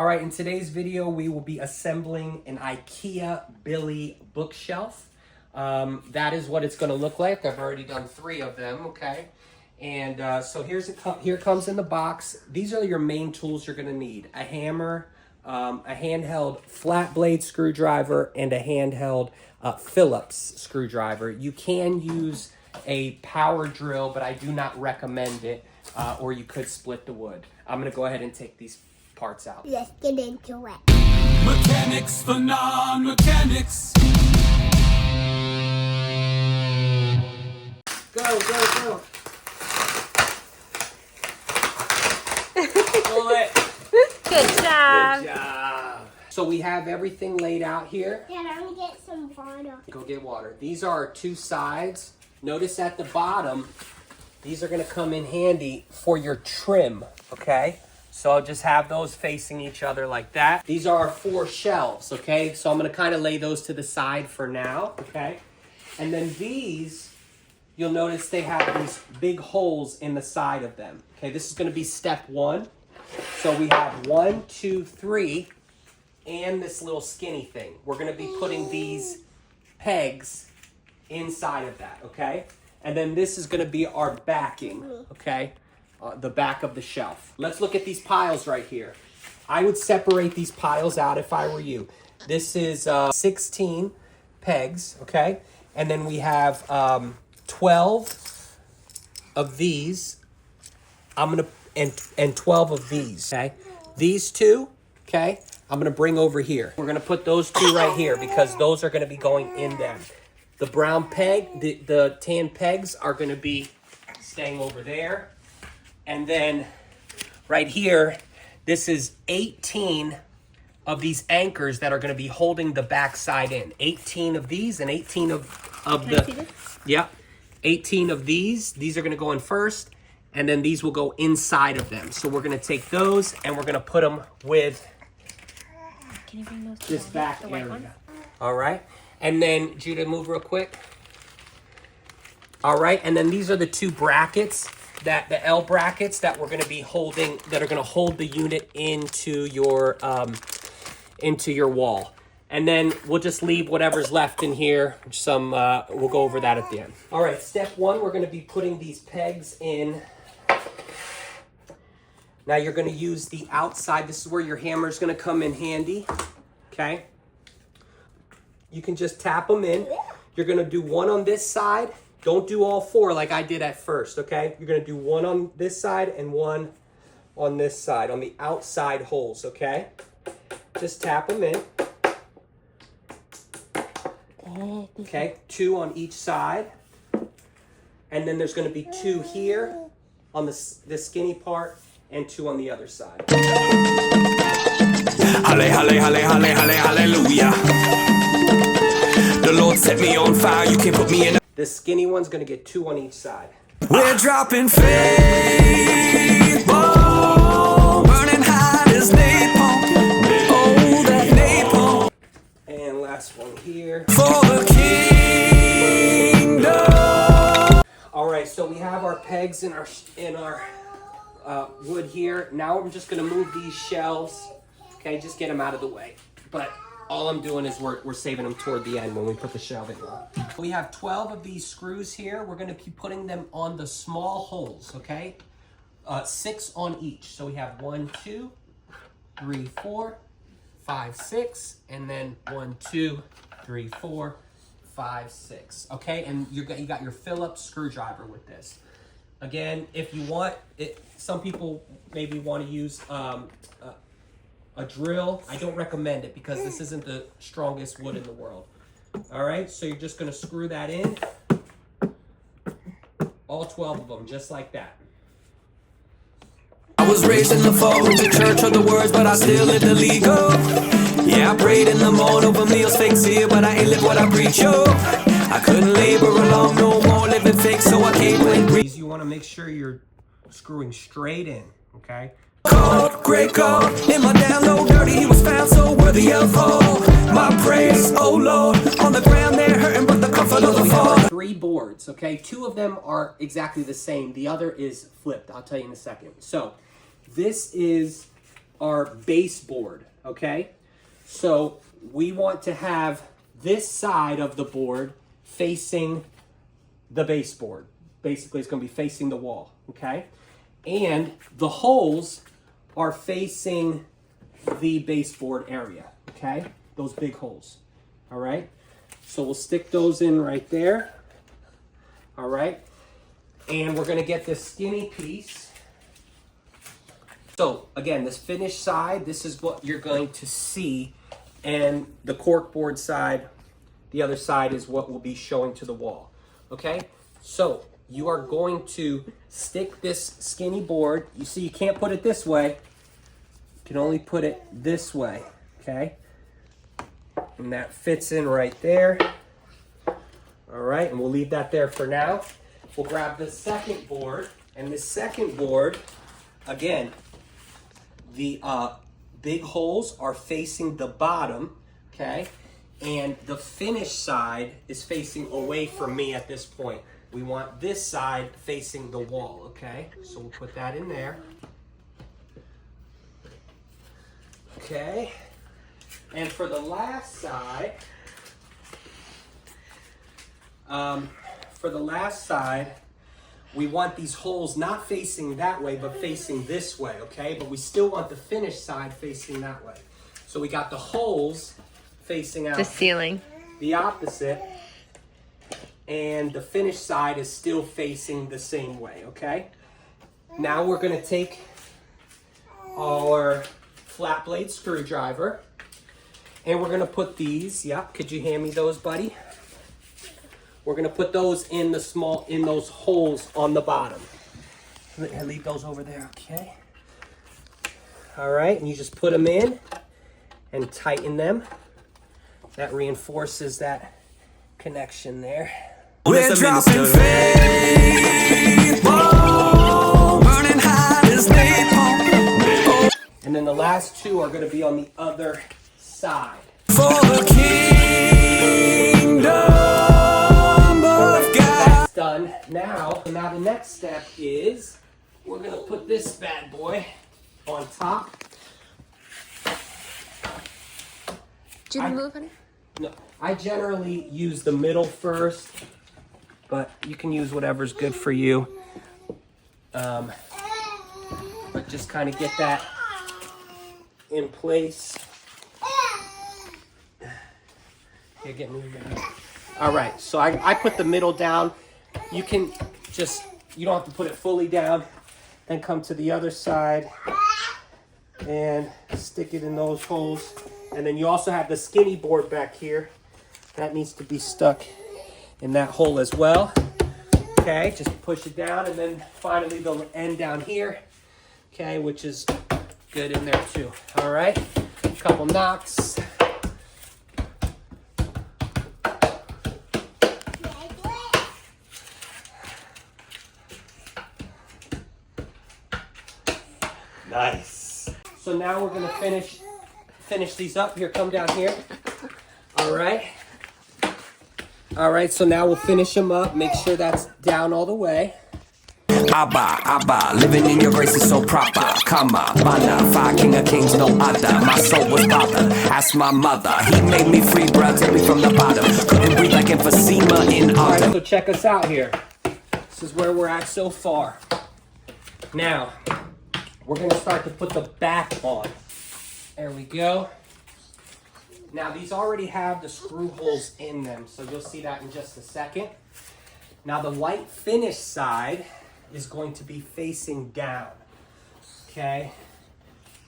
All right, in today's video, we will be assembling an IKEA Billy bookshelf. That is what it's gonna look like. I've already done 3 of them, okay? And so here comes in the box. These are your main tools you're gonna need. A hammer, a handheld flat blade screwdriver, and a handheld Phillips screwdriver. You can use a power drill, but I do not recommend it, or you could split the wood. I'm gonna go ahead and take these parts out. Let's get into it. Mechanics for non-mechanics. Go, go, go. Pull it. Good job. Good job. So we have everything laid out here. Dad, I'm gonna get some water. Go get water. These are our 2 sides. Notice at the bottom, these are gonna come in handy for your trim, okay? So I'll just have those facing each other like that. These are our 4 shelves, okay? So I'm gonna kind of lay those to the side for now, okay? And then these, you'll notice they have these big holes in the side of them. Okay, this is gonna be step 1. So we have 1, 2, 3, and this little skinny thing. We're gonna be putting these pegs inside of that, okay? And then this is gonna be our backing, okay? The back of the shelf. Let's look at these piles right here. I would separate these piles out if I were you. This is 16 pegs, okay? And then we have 12 of these. And 12 of these, okay? These 2, okay? I'm gonna bring over here. We're gonna put those 2 right here because those are gonna be going in them. The brown peg, the tan pegs are gonna be staying over there. And then right here, this is 18 of these anchors that are gonna be holding the back side in. 18 of these and 18 of the, yep, 18 of these. These are gonna go in first, and then these will go inside of them. So we're gonna take those and we're gonna put them with Can you bring those this down? back The white area. ones? All right, and then Judah, move real quick. All right, and then these are the 2 brackets, the L brackets that we're gonna be holding, that are gonna hold the unit into your wall. And then we'll just leave whatever's left in here. We'll go over that at the end. All right, step 1, we're gonna be putting these pegs in. Now you're gonna use the outside. This is where your hammer's gonna come in handy, okay? You can just tap them in. You're gonna do 1 on this side. Don't do all 4 like I did at first, okay? You're gonna do 1 on this side and 1 on this side, on the outside holes, okay? Just tap them in. Okay, 2 on each side. And then there's gonna be 2 here on the skinny part and 2 on the other side. Halle, halle, halle, halle, halle, hallelujah. The Lord set me on fire, you can put me in. The skinny one's gonna get 2 on each side. We're dropping faith bomb, burning hot as napalm. Oh, that napalm. And last one here. For the kingdom. All right, so we have our pegs in our wood here. Now I'm just gonna move these shelves. Okay, just get them out of the way. But all I'm doing is we're saving them toward the end when we put the shelving on. We have 12 of these screws here. We're gonna be putting them on the small holes, okay? 6 on each. So we have 1, 2, 3, 4, 5, 6, and then 1, 2, 3, 4, 5, 6. Okay, and you got your Phillips screwdriver with this. Again, if you want it, some people maybe want to use a drill. I don't recommend it because this isn't the strongest wood in the world. All right, so you're just gonna screw that in, all 12 of them, just like that. I was raised in the fold, the church of the words, but I still live the legal. Yeah, I prayed in the morning over meals fix here, but I ain't live what I preach, yo. I couldn't labor along no more, living fake, so I came with breeze. You want to make sure you're screwing straight in, okay? Called, great call, in my down low dirty, he was found so worthy of all my praise, oh Lord, on the ground there hurting, but the comfort of the fall. 3 boards, okay? 2 of them are exactly the same. The other is flipped. I'll tell you in a second. So this is our baseboard, okay? So we want to have this side of the board facing the baseboard. Basically, it's going to be facing the wall, okay? And the holes are facing the baseboard area, okay? Those big holes, all right? So we'll stick those in right there, all right? And we're going to get this skinny piece. So again, this finished side, this is what you're going to see, and the corkboard side, the other side is what will be showing to the wall, okay? So you are going to stick this skinny board. You see, you can't put it this way. You can only put it this way, okay? And that fits in right there. All right, and we'll leave that there for now. We'll grab the second board, and the second board, again, the big holes are facing the bottom, okay? And the finished side is facing away from me at this point. We want this side facing the wall, okay? So we'll put that in there. Okay. And for the last side, we want these holes not facing that way, but facing this way, okay? But we still want the finished side facing that way. So we got the holes facing out The ceiling. the opposite, and the finished side is still facing the same way, okay? Now we're gonna take our flat blade screwdriver, and we're gonna put these, could you hand me those, buddy? We're gonna put those in those holes on the bottom. I leave those over there, okay? All right, and you just put them in and tighten them. That reinforces that connection there. We're dropping faith, oh, burning hot as napalm. And then the last two are going to be on the other side. For the kingdom of God. That's done. Now the next step is we're going to put this bad boy on top. Did you move any? No, I generally use the middle first, but you can use whatever's good for you. But just kind of get that in place. Here, get moving. All right, so I put the middle down. You don't have to put it fully down. Then come to the other side and stick it in those holes. And then you also have the skinny board back here. That needs to be stuck in that hole as well. Okay, just push it down, and then finally the end down here. Okay, which is good in there too. All right, a couple knocks. Nice. So now we're gonna finish these up. Here, come down here. All right. All right, so now we'll finish them up. Make sure that's down all the way. Abba, living in your grace is so proper. Kama, Bana, fire king of kings, no other. My soul was bothered. Ask my mother. He made me free, bruh, take me from the bottom. Couldn't breathe like emphysema in All right, autumn. so check us out here. This is where we're at so far. Now, we're gonna start to put the back on. There we go. Now these already have the screw holes in them, so you'll see that in just a second. Now the white finish side is going to be facing down, okay?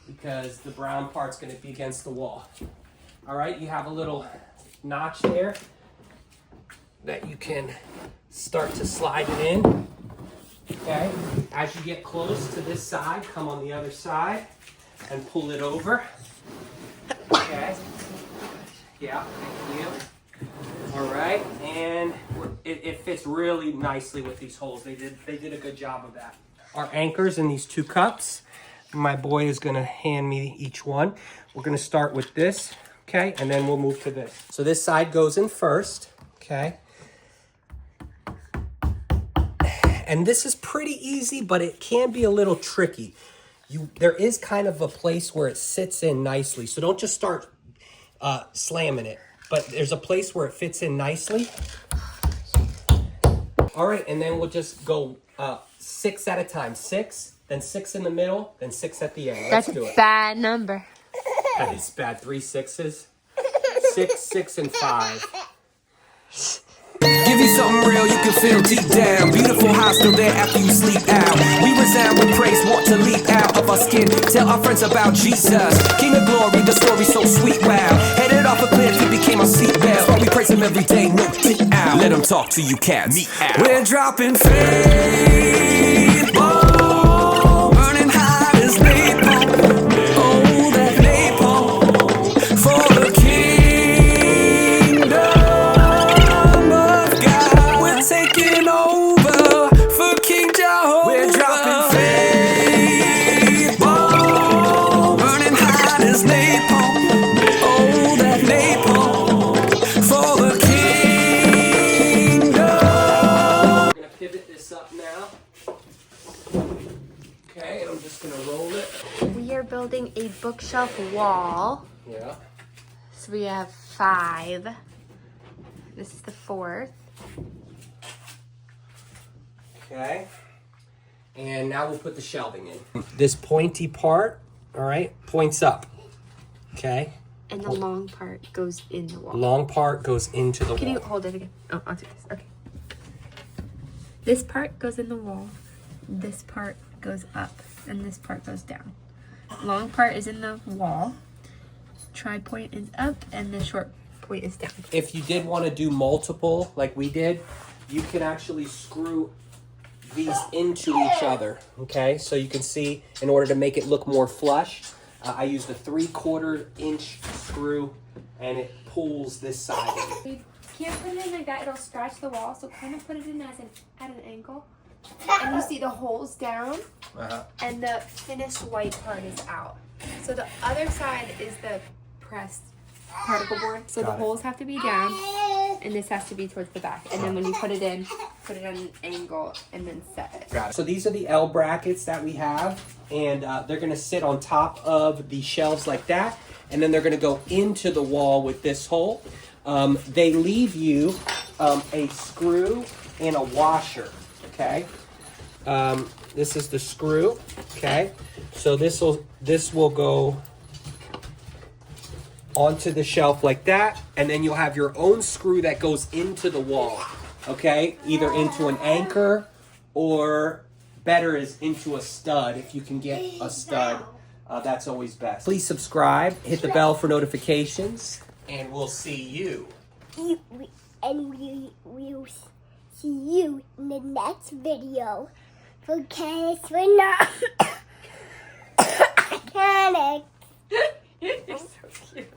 Because the brown part's gonna be against the wall. All right, you have a little notch there that you can start to slide it in, okay? As you get close to this side, come on the other side and pull it over, okay? Yeah, thank you. All right, and it fits really nicely with these holes. They did a good job of that. Our anchors in these two cups. My boy is gonna hand me each one. We're gonna start with this, okay, and then we'll move to this. So this side goes in first, okay. And this is pretty easy, but it can be a little tricky. there is kind of a place where it sits in nicely. So don't just start slamming it, but there's a place where it fits in nicely. All right, and then we'll just go 6 at a time. 6, then 6 in the middle, then 6 at the end. Let's do it. That's a bad number. That is bad. 3 6s. 6, 6, and 5. Give you something real you can feel deep down. Beautiful house still there after you sleep out. We resound with praise, want to leap out of our skin. Tell our friends about Jesus, King of glory, the story so sweet, wow. Headed off a cliff, he became our seatbelt. While we praise him every day, no get out. Let him talk to you cats. We're dropping faith bomb, burning hot as napalm. Oh, that napalm for the kingdom of God. We're taking over for King Jehovah. We're dropping faith bomb, burning hot as napalm. Oh, that napalm for the kingdom. We're gonna pivot this up now. Okay, and I'm just gonna roll it. We are building a bookshelf wall. Yeah. So we have 5. This is the 4th. Okay. And now we'll put the shelving in. This pointy part, all right, points up. Okay. And the long part goes in the wall. Long part goes into the Can wall. you hold it again? Oh, I'll do this. Okay. This part goes in the wall. This part goes up. And this part goes down. Long part is in the wall. Tri-point is up. And the short point is down. If you did want to do multiple, like we did, you can actually screw these into each other. Okay, so you can see, in order to make it look more flush, I used a 3/4 inch screw, and it pulls this side. You can't put it in like that, it'll scratch the wall, so kind of put it in at an angle. And you see the holes down, and the finished white part is out. So the other side is the pressed particle board, so the holes have to be down, and this has to be towards the back. And then when you put it in, put it on an angle, and then set it. Got it. So these are the L brackets that we have, and they're going to sit on top of the shelves like that, and then they're going to go into the wall with this hole. They leave you a screw and a washer. Okay, this is the screw. Okay, so this will go onto the shelf like that, and then you'll have your own screw that goes into the wall. Okay, either into an anchor, or better is into a stud. If you can get a stud, that's always best. Please subscribe, hit the bell for notifications, and we'll see you. And we'll see you in the next video. Because we're not mechanics. You're so cute.